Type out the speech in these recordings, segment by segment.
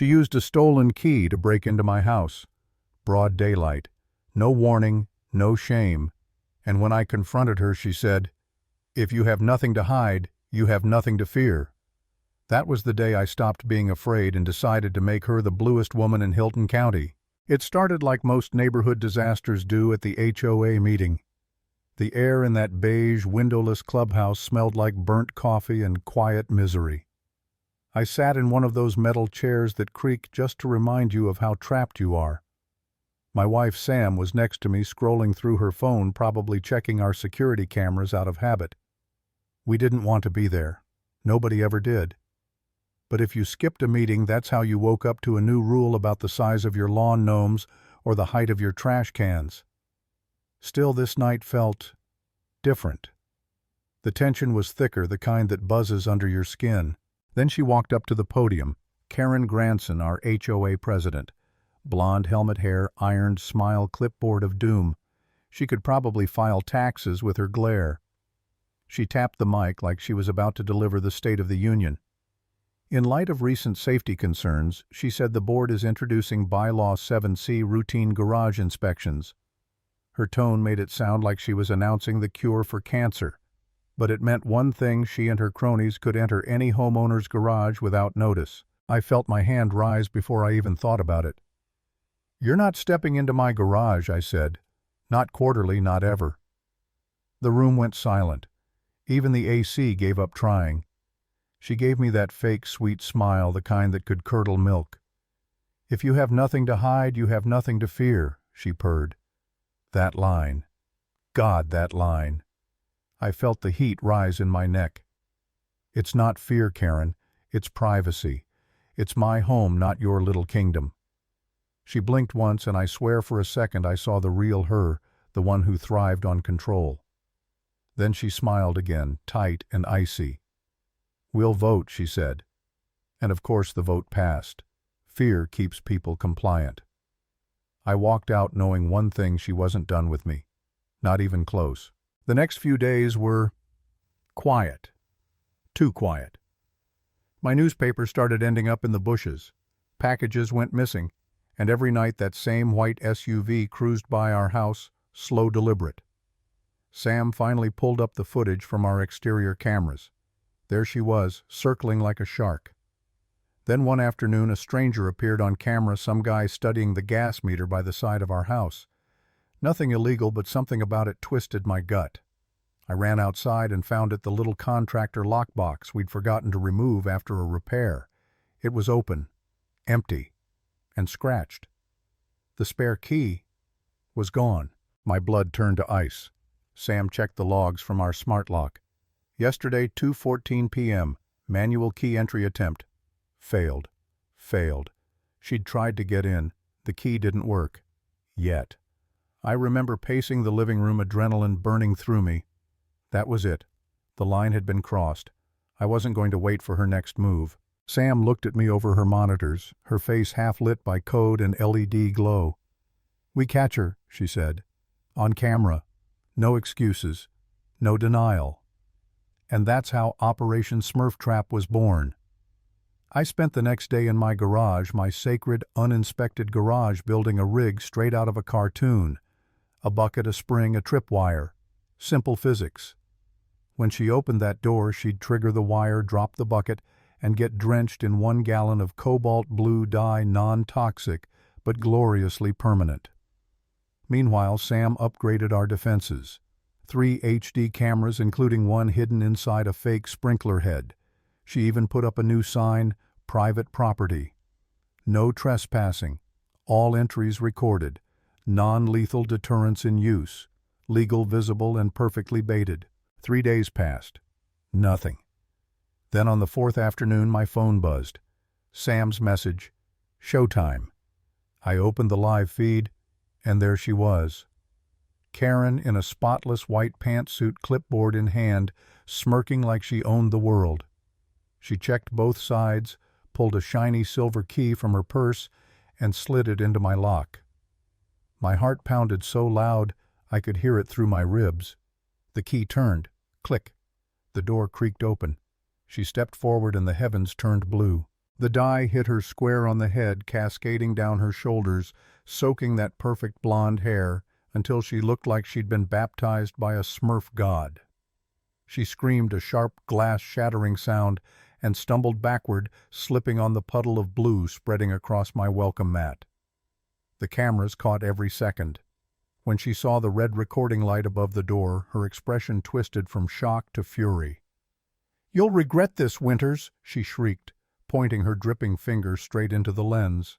She used a stolen key to break into my house. Broad daylight. No warning, no shame. And when I confronted her, she said, "If you have nothing to hide, you have nothing to fear." That was the day I stopped being afraid and decided to make her the bluest woman in Hilton County. It started like most neighborhood disasters do at the HOA meeting. The air in that beige, windowless clubhouse smelled like burnt coffee and quiet misery. I sat in one of those metal chairs that creak just to remind you of how trapped you are. My wife Sam was next to me scrolling through her phone, probably checking our security cameras out of habit. We didn't want to be there. Nobody ever did. But if you skipped a meeting, that's how you woke up to a new rule about the size of your lawn gnomes or the height of your trash cans. Still, this night felt different. The tension was thicker, the kind that buzzes under your skin. Then she walked up to the podium, Karen Granson, our HOA president. Blonde helmet hair, ironed smile, clipboard of doom. She could probably file taxes with her glare. She tapped the mic like she was about to deliver the State of the Union. In light of recent safety concerns, she said the board is introducing Bylaw 7C, routine garage inspections. Her tone made it sound like she was announcing the cure for cancer. But it meant one thing: she and her cronies could enter any homeowner's garage without notice. I felt my hand rise before I even thought about it. "You're not stepping into my garage," I said. "Not quarterly, not ever." The room went silent. Even the AC gave up trying. She gave me that fake sweet smile, the kind that could curdle milk. "If you have nothing to hide, you have nothing to fear," she purred. That line. God, that line. I felt the heat rise in my neck. It's not fear, Karen. It's privacy. It's my home, not your little kingdom. She blinked once, and I swear for a second I saw the real her, the one who thrived on control. Then she smiled again, tight and icy. "We'll vote," she said. And of course the vote passed. Fear keeps people compliant. I walked out knowing one thing: she wasn't done with me. Not even close. The next few days were quiet. Too quiet. My newspaper started ending up in the bushes. Packages went missing, and every night that same white SUV cruised by our house, slow, deliberate. Sam finally pulled up the footage from our exterior cameras. There she was, circling like a shark. Then one afternoon a stranger appeared on camera, some guy studying the gas meter by the side of our house. Nothing illegal, but something about it twisted my gut. I ran outside and found it the little contractor lockbox we'd forgotten to remove after a repair. It was open, empty, and scratched. The spare key was gone. My blood turned to ice. Sam checked the logs from our smart lock. Yesterday, 2:14 p.m., manual key entry attempt. Failed. She'd tried to get in. The key didn't work. Yet. I remember pacing the living room, adrenaline burning through me. That was it. The line had been crossed. I wasn't going to wait for her next move. Sam looked at me over her monitors, her face half lit by code and LED glow. "We catch her," she said. "On camera. No excuses. No denial." And that's how Operation Smurf Trap was born. I spent the next day in my garage, my sacred, uninspected garage, building a rig straight out of a cartoon. A bucket, a spring, a tripwire. Simple physics. When she opened that door, she'd trigger the wire, drop the bucket, and get drenched in 1 gallon of cobalt blue dye, non-toxic, but gloriously permanent. Meanwhile, Sam upgraded our defenses. 3 HD cameras, including one hidden inside a fake sprinkler head. She even put up a new sign: private property. No trespassing. All entries recorded. Non-lethal deterrence in use. Legal, visible, and perfectly baited. 3 days passed. Nothing. Then on the 4th afternoon, my phone buzzed. Sam's message: "Showtime." I opened the live feed, and there she was. Karen in a spotless white pantsuit, clipboard in hand, smirking like she owned the world. She checked both sides, pulled a shiny silver key from her purse, and slid it into my lock. My heart pounded so loud I could hear it through my ribs. The key turned. Click. The door creaked open. She stepped forward and the heavens turned blue. The dye hit her square on the head, cascading down her shoulders, soaking that perfect blonde hair until she looked like she'd been baptized by a Smurf god. She screamed a sharp, glass-shattering sound and stumbled backward, slipping on the puddle of blue spreading across my welcome mat. The cameras caught every second. When she saw the red recording light above the door, her expression twisted from shock to fury. "You'll regret this, Winters," she shrieked, pointing her dripping finger straight into the lens.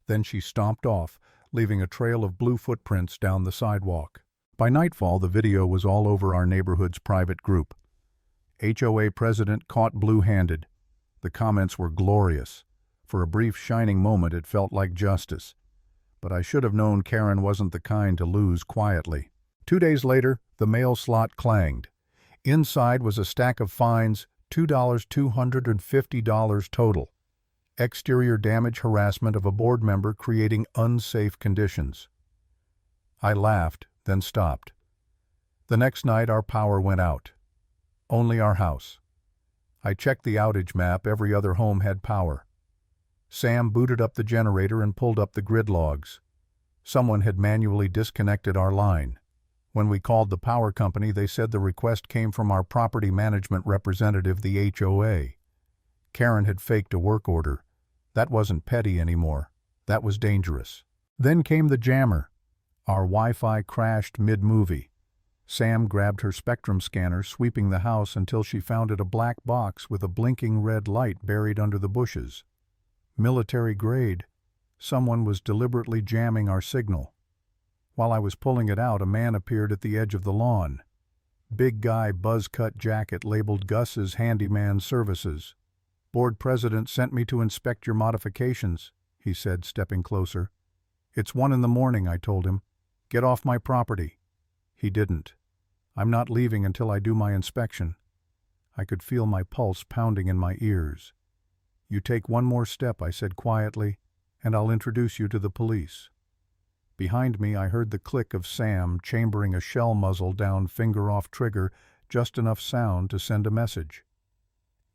Then she stomped off, leaving a trail of blue footprints down the sidewalk. By nightfall, the video was all over our neighborhood's private group. HOA president caught blue-handed. The comments were glorious. For a brief shining moment it felt like justice. But I should have known Karen wasn't the kind to lose quietly. 2 days later, the mail slot clanged. Inside was a stack of fines, $250 total. Exterior damage harassment of a board member creating unsafe conditions. I laughed, then stopped. The next night our power went out. Only our house. I checked the outage map. Every other home had power. Sam booted up the generator and pulled up the grid logs. Someone had manually disconnected our line. When we called the power company, they said the request came from our property management representative, the HOA. Karen had faked a work order. That wasn't petty anymore. That was dangerous. Then came the jammer. Our Wi-Fi crashed mid-movie. Sam grabbed her Spectrum scanner, sweeping the house until she found it a black box with a blinking red light buried under the bushes. Military grade. Someone was deliberately jamming our signal. While I was pulling it out, a man appeared at the edge of the lawn. Big guy, buzz-cut jacket labeled Gus's Handyman Services. "Board president sent me to inspect your modifications," he said, stepping closer. "It's 1 a.m, I told him. "Get off my property." He didn't. "I'm not leaving until I do my inspection." I could feel my pulse pounding in my ears. "You take one more step," I said quietly, "and I'll introduce you to the police." Behind me I heard the click of Sam chambering a shell muzzle down, finger off trigger, just enough sound to send a message.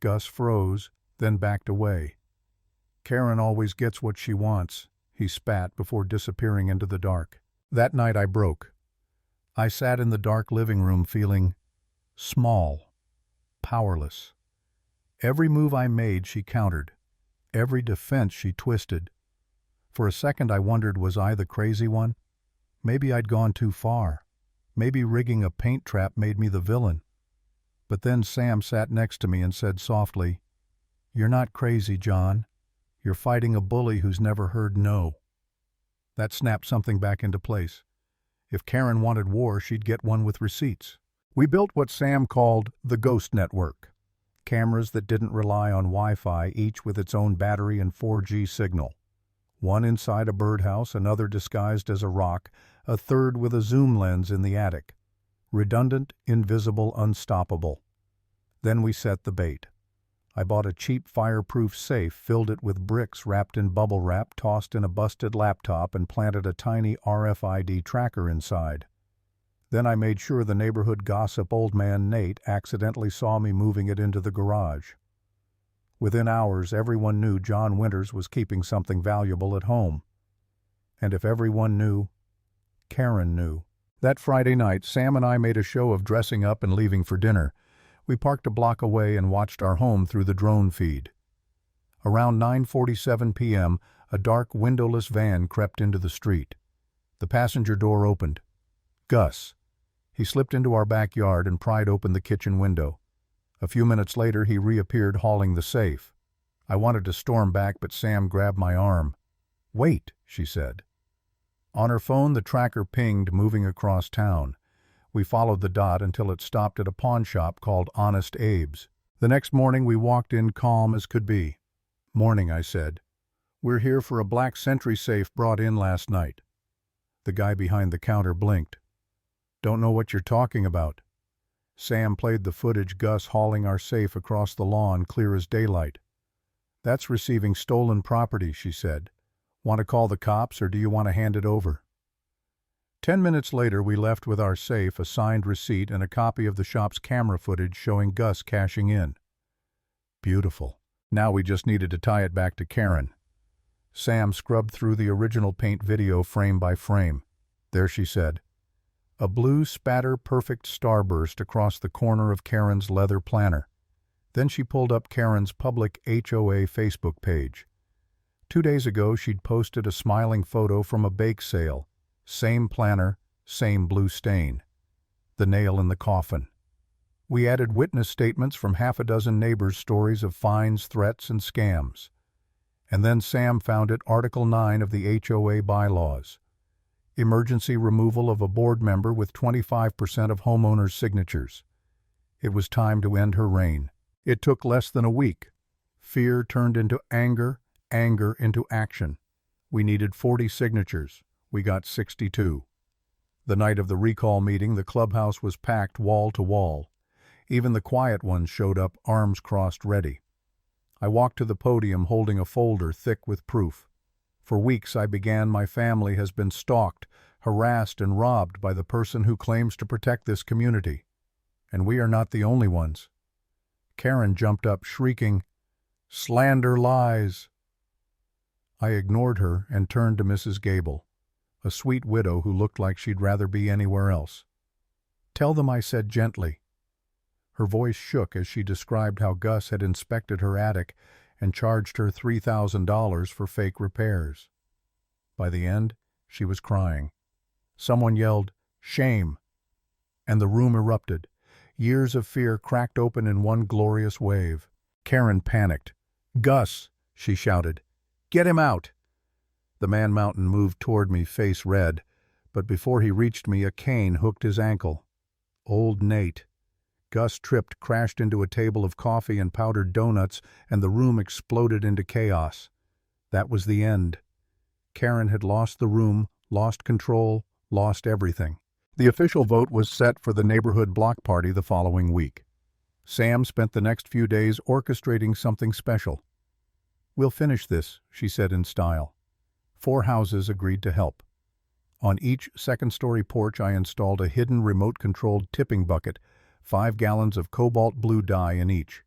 Gus froze, then backed away. "Karen always gets what she wants," he spat before disappearing into the dark. That night I broke. I sat in the dark living room feeling small, powerless. Every move I made she countered. Every defense she twisted. For a second I wondered, was I the crazy one? Maybe I'd gone too far. Maybe rigging a paint trap made me the villain. But then Sam sat next to me and said softly, "You're not crazy, John. You're fighting a bully who's never heard no." That snapped something back into place. If Karen wanted war, she'd get one with receipts. We built what Sam called the Ghost Network. Cameras that didn't rely on Wi-Fi, each with its own battery and 4G signal. One inside a birdhouse, another disguised as a rock, a third with a zoom lens in the attic. Redundant, invisible, unstoppable. Then we set the bait. I bought a cheap fireproof safe, filled it with bricks wrapped in bubble wrap, tossed in a busted laptop, and planted a tiny RFID tracker inside. Then I made sure the neighborhood gossip old man Nate accidentally saw me moving it into the garage. Within hours, everyone knew John Winters was keeping something valuable at home. And if everyone knew, Karen knew. That Friday night, Sam and I made a show of dressing up and leaving for dinner. We parked a block away and watched our home through the drone feed. Around 9:47 p.m., a dark, windowless van crept into the street. The passenger door opened. Gus. He slipped into our backyard and pried open the kitchen window. A few minutes later, he reappeared hauling the safe. I wanted to storm back, but Sam grabbed my arm. "Wait," she said. On her phone, the tracker pinged, moving across town. We followed the dot until it stopped at a pawn shop called Honest Abe's. The next morning, we walked in calm as could be. "Morning," I said. "We're here for a black Sentry safe brought in last night." The guy behind the counter blinked. "Don't know what you're talking about." Sam played the footage, Gus hauling our safe across the lawn clear as daylight. "That's receiving stolen property," she said. "Want to call the cops, or do you want to hand it over?" 10 minutes later, we left with our safe, a signed receipt, and a copy of the shop's camera footage showing Gus cashing in. Beautiful. Now we just needed to tie it back to Karen. Sam scrubbed through the original paint video frame by frame. There she said. A blue spatter-perfect starburst across the corner of Karen's leather planner. Then she pulled up Karen's public HOA Facebook page. 2 days ago she'd posted a smiling photo from a bake sale. Same planner, same blue stain. The nail in the coffin. We added witness statements from half a dozen neighbors' stories of fines, threats, and scams. And then Sam found it Article 9 of the HOA bylaws. Emergency removal of a board member with 25% of homeowners' signatures. It was time to end her reign. It took less than a week. Fear turned into anger, anger into action. We needed 40 signatures. We got 62. The night of the recall meeting, the clubhouse was packed wall to wall. Even the quiet ones showed up, arms crossed, ready. I walked to the podium holding a folder thick with proof. For weeks I began, my family has been stalked, harassed, and robbed by the person who claims to protect this community. And we are not the only ones. Karen jumped up, shrieking, "Slander, lies!" I ignored her and turned to Mrs. Gable, a sweet widow who looked like she'd rather be anywhere else. "Tell them," I said gently. Her voice shook as she described how Gus had inspected her attic and charged her $3,000 for fake repairs. By the end, she was crying. Someone yelled, "Shame!" and the room erupted. Years of fear cracked open in one glorious wave. Karen panicked. "Gus!" she shouted. "Get him out!" The man mountain moved toward me, face red, but before he reached me, a cane hooked his ankle. Old Nate. Gus tripped, crashed into a table of coffee and powdered donuts, and the room exploded into chaos. That was the end. Karen had lost the room, lost control, lost everything. The official vote was set for the neighborhood block party the following week. Sam spent the next few days orchestrating something special. "We'll finish this," she said in style. 4 houses agreed to help. On each second-story porch I installed a hidden remote-controlled tipping bucket, 5 gallons of cobalt blue dye in each.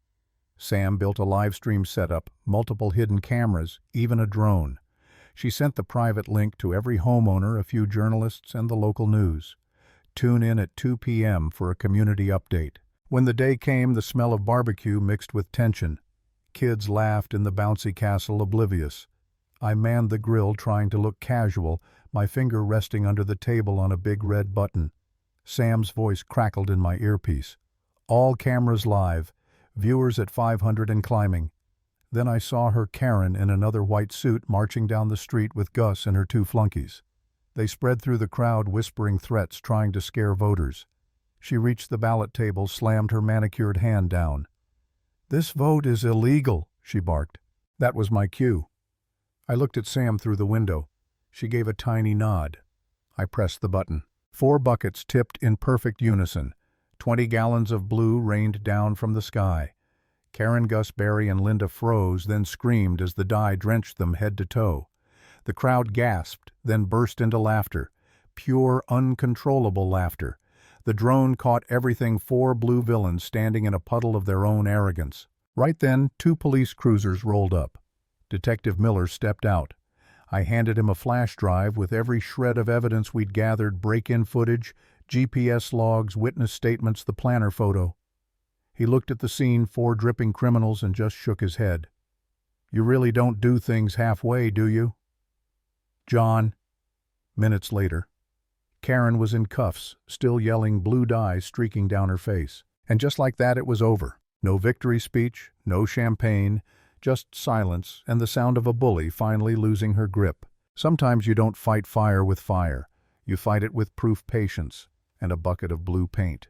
Sam built a live stream setup, multiple hidden cameras, even a drone. She sent the private link to every homeowner, a few journalists, and the local news. Tune in at 2 p.m. for a community update. When the day came, the smell of barbecue mixed with tension. Kids laughed in the bouncy castle, oblivious. I manned the grill, trying to look casual, my finger resting under the table on a big red button. Sam's voice crackled in my earpiece. "All cameras live. Viewers at 500 and climbing." Then I saw her, Karen, in another white suit, marching down the street with Gus and her 2 flunkies. They spread through the crowd, whispering threats, trying to scare voters. She reached the ballot table, slammed her manicured hand down. "This vote is illegal," she barked. That was my cue. I looked at Sam through the window. She gave a tiny nod. I pressed the button. 4 buckets tipped in perfect unison. 20 gallons of blue rained down from the sky. Karen, Gus, Barry, and Linda froze, then screamed as the dye drenched them head to toe. The crowd gasped, then burst into laughter. Pure, uncontrollable laughter. The drone caught everything, 4 blue villains standing in a puddle of their own arrogance. Right then, 2 police cruisers rolled up. Detective Miller stepped out. I handed him a flash drive with every shred of evidence we'd gathered, break-in footage, GPS logs, witness statements, the planner photo. He looked at the scene, 4 dripping criminals, and just shook his head. "You really don't do things halfway, do you?" "John." Minutes later. Karen was in cuffs, still yelling, blue dye streaking down her face. And just like that, it was over. No victory speech, no champagne, just silence and the sound of a bully finally losing her grip. Sometimes you don't fight fire with fire. You fight it with proof, patience, and a bucket of blue paint.